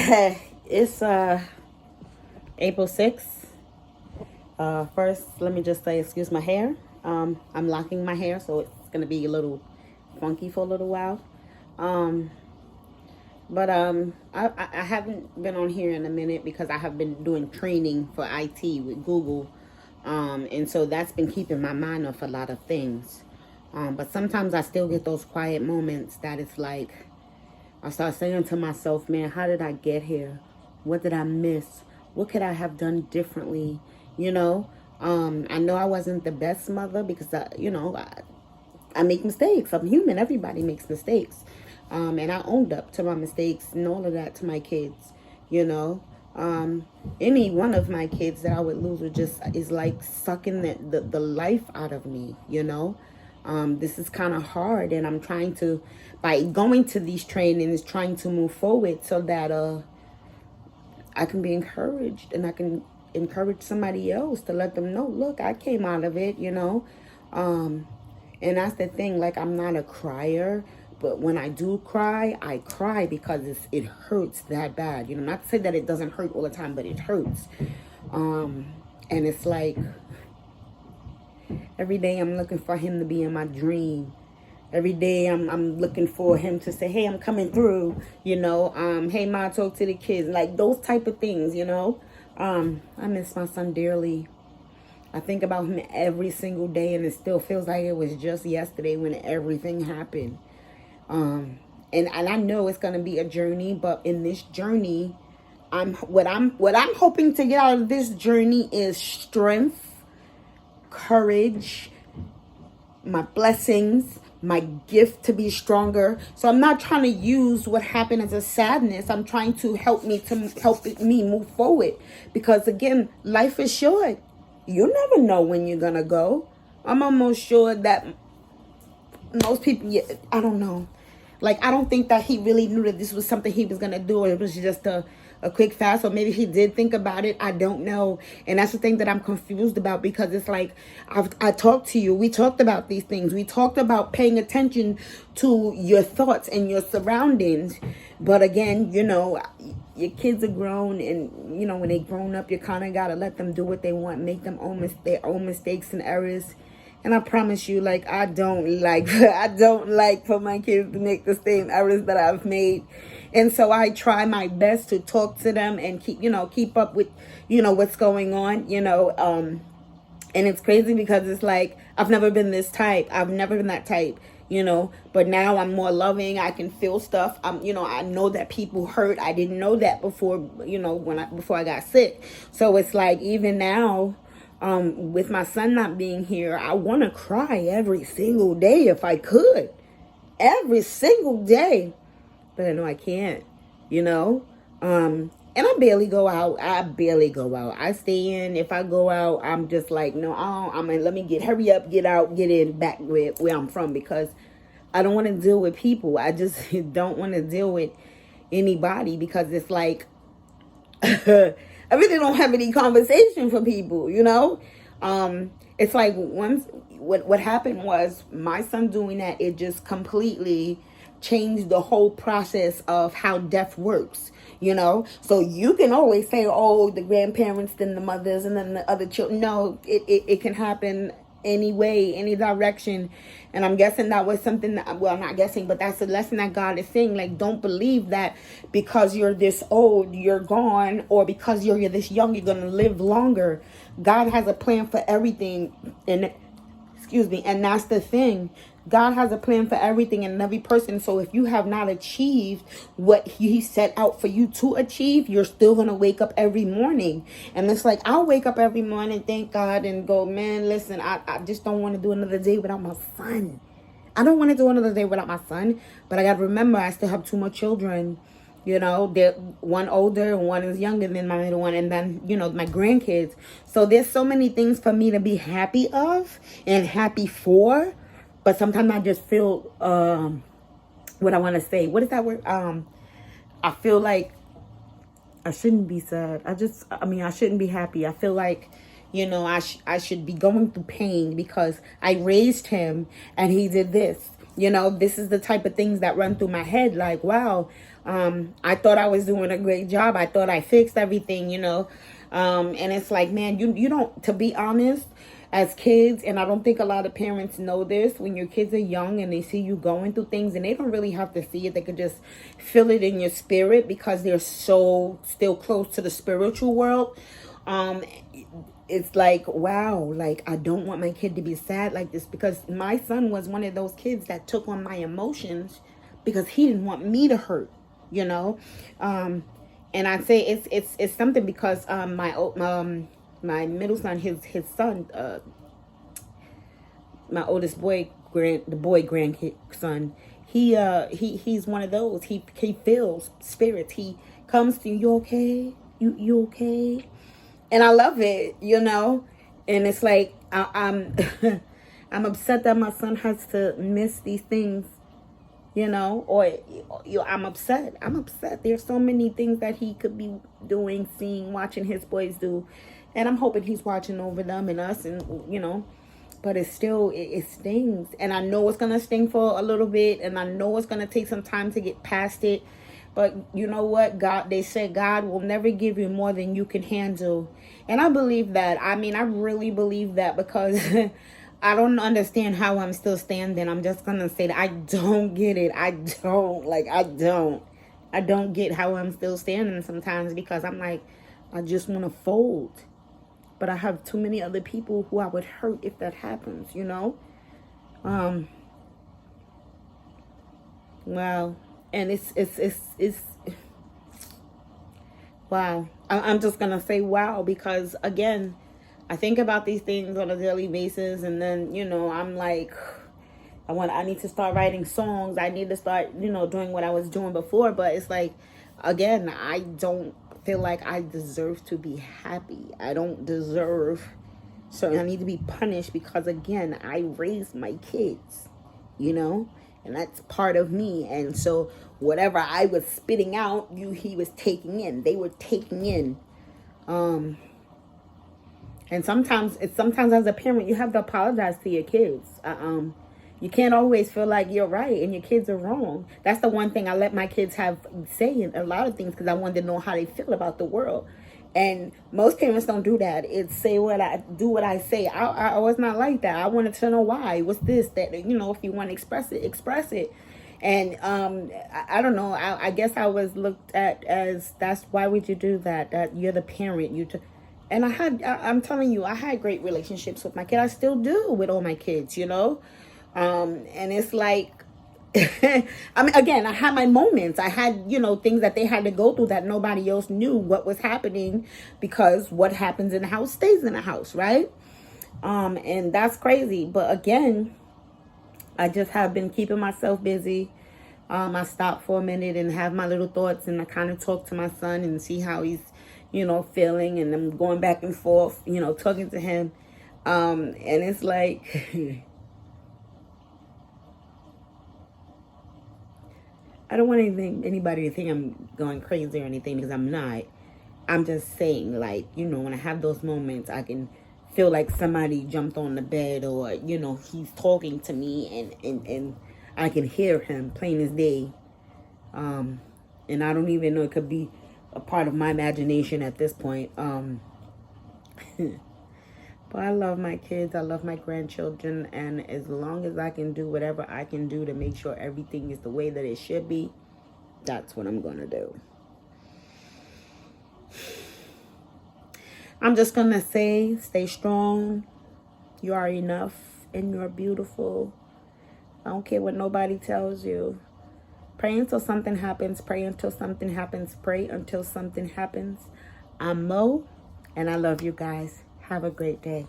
It's April 6th. First, let me just say, excuse my hair. I'm locking my hair, so it's gonna be a little funky for a little while. Um, I haven't been on here in a minute because I have been doing training for IT with Google, and so that's been keeping my mind off a lot of things. But sometimes I still get those quiet moments that it's like I start saying to myself, man, how did I get here? What did I miss? What could I have done differently? You know, I know I wasn't the best mother because I make mistakes. I'm human. Everybody makes mistakes. And I owned up to my mistakes and all of that to my kids, you know. Any one of my kids that I would lose would just is like sucking the life out of me, you know. This is kind of hard, and I'm trying to, by going to these trainings, trying to move forward so that I can be encouraged and I can encourage somebody else to let them know, look, I came out of it, you know. And that's the thing, like, I'm not a crier, but when I do cry, I cry because it hurts that bad. You know, not to say that it doesn't hurt all the time, but it hurts. And it's like, every day I'm looking for him to be in my dream. Every day I'm looking for him to say, hey, I'm coming through, you know. Hey, Ma, talk to the kids. Like, those type of things, you know. I miss my son dearly. I think about him every single day, and it still feels like it was just yesterday when everything happened. And I know it's gonna be a journey, but in this journey, what I'm hoping to get out of this journey is strength, courage, my blessings, my gift to be stronger. So I'm not trying to use what happened as a sadness. I'm trying to help me move forward, because again, life is short. You never know when you're gonna go. I'm almost sure that most people, yeah, I don't know. Like, I don't think that he really knew that this was something he was gonna do, or it was just a quick fast, or maybe he did think about it. I don't know. And that's the thing that I'm confused about, because it's like, I talked to you. We talked about these things. We talked about paying attention to your thoughts and your surroundings. But again, you know, your kids are grown, and, you know, when they grown up, you kind of got to let them do what they want, make them their own mistakes and errors. And I promise you, like, I don't like for my kids to make the same errors that I've made. And so I try my best to talk to them and keep up with, what's going on, and it's crazy because it's like, I've never been this type. I've never been that type, but now I'm more loving. I can feel stuff. I know that people hurt. I didn't know that before, before I got sick. So it's like, even now, with my son not being here, I want to cry every single day if I could. Every single day. But I know I can't, and I barely go out. I stay in. If I go out, I'm just like, no, let me hurry up, get out, get in, back where I'm from, because I don't want to deal with people. I just don't want to deal with anybody, because it's like, I really don't have any conversation for people, It's like, once, what happened was, my son doing that, it just completely changed the whole process of how death works, So you can always say, oh, the grandparents, then the mothers, and then the other children. No, it can happen any way, any direction. And I'm guessing that was something that, well, I'm not guessing, but that's a lesson that God is saying. Like, don't believe that because you're this old, you're gone, or because you're this young, you're going to live longer. God has a plan for everything. And that's the thing. God has a plan for everything and every person. So if you have not achieved what he set out for you to achieve, you're still going to wake up every morning. And it's like, I'll wake up every morning, thank God, and go, man, listen, I just don't want to do another day without my son. I don't want to do another day without my son. But I got to remember, I still have two more children. They're one older and one is younger than my middle one, and then, my grandkids. So there's so many things for me to be happy of and happy for. But sometimes I just feel, what I want to say. What is that word? I feel like I shouldn't be sad. I shouldn't be happy. I feel like, I should be going through pain because I raised him and he did this. This is the type of things that run through my head. Like, wow, I thought I was doing a great job. I thought I fixed everything, you know. And it's like, man, you don't, to be honest, as kids, and I don't think a lot of parents know this, when your kids are young and they see you going through things, and they don't really have to see it, they could just feel it in your spirit because they're so still close to the spiritual world. It's like, wow, like, I don't want my kid to be sad like this, because my son was one of those kids that took on my emotions because he didn't want me to hurt, you know. And I say it's something because my middle son, his son, my oldest boy, grandson, he's one of those. He feels spirits. He comes to you, you okay? You okay? And I love it, you know. And it's like I'm I'm upset that my son has to miss these things, you know, or I'm upset. There's so many things that he could be doing, seeing, watching his boys do, and I'm hoping he's watching over them and us, and you know. But it's still, it stings, and I know it's gonna sting for a little bit, and I know it's gonna take some time to get past it. But you know what, God, they said God will never give you more than you can handle, and I believe that. I mean, I really believe that, because I don't understand how I'm still standing. I'm just gonna say that I don't get it. I don't get how I'm still standing sometimes, because I'm like, I just want to fold. But I have too many other people who I would hurt if that happens, you know? Wow. And it's wow. I'm just gonna say wow, because again, I think about these things on a daily basis, and then, you know, I'm like, I need to start writing songs. I need to start, you know, doing what I was doing before. But it's like, again, I don't feel like I deserve to be happy. I don't deserve, so I need to be punished, because again, I raised my kids, you know, and that's part of me. And so whatever I was spitting out, he was taking in. They were taking in. And sometimes as a parent, you have to apologize to your kids. You can't always feel like you're right and your kids are wrong. That's the one thing I let my kids have say in a lot of things, because I wanted to know how they feel about the world. And most parents don't do that. It's do what I say. I was not like that. I wanted to know why. What's this? That, you know, if you want to express it, express it. And I don't know. I guess I was looked at as, that's, why would you do that? That you're the parent. And I'm telling you, I had great relationships with my kid. I still do with all my kids, you know. And it's like, I mean, again, I had my moments. I had, you know, things that they had to go through that nobody else knew what was happening, because what happens in the house stays in the house, right? And that's crazy. But again, I just have been keeping myself busy. I stop for a minute and have my little thoughts, and I kind of talk to my son and see how he's, you know, feeling, and I'm going back and forth, you know, talking to him. And it's like, I don't want anybody to think I'm going crazy or anything, because I'm not. I'm just saying, like, you know, when I have those moments, I can feel like somebody jumped on the bed, or, you know, he's talking to me, and I can hear him plain as day. And I don't even know, it could be a part of my imagination at this point. But I love my kids. I love my grandchildren. And as long as I can do whatever I can do to make sure everything is the way that it should be, that's what I'm going to do. I'm just going to say, stay strong. You are enough and you're beautiful. I don't care what nobody tells you. Pray until something happens. Pray until something happens. Pray until something happens. I'm Mo, and I love you guys. Have a great day.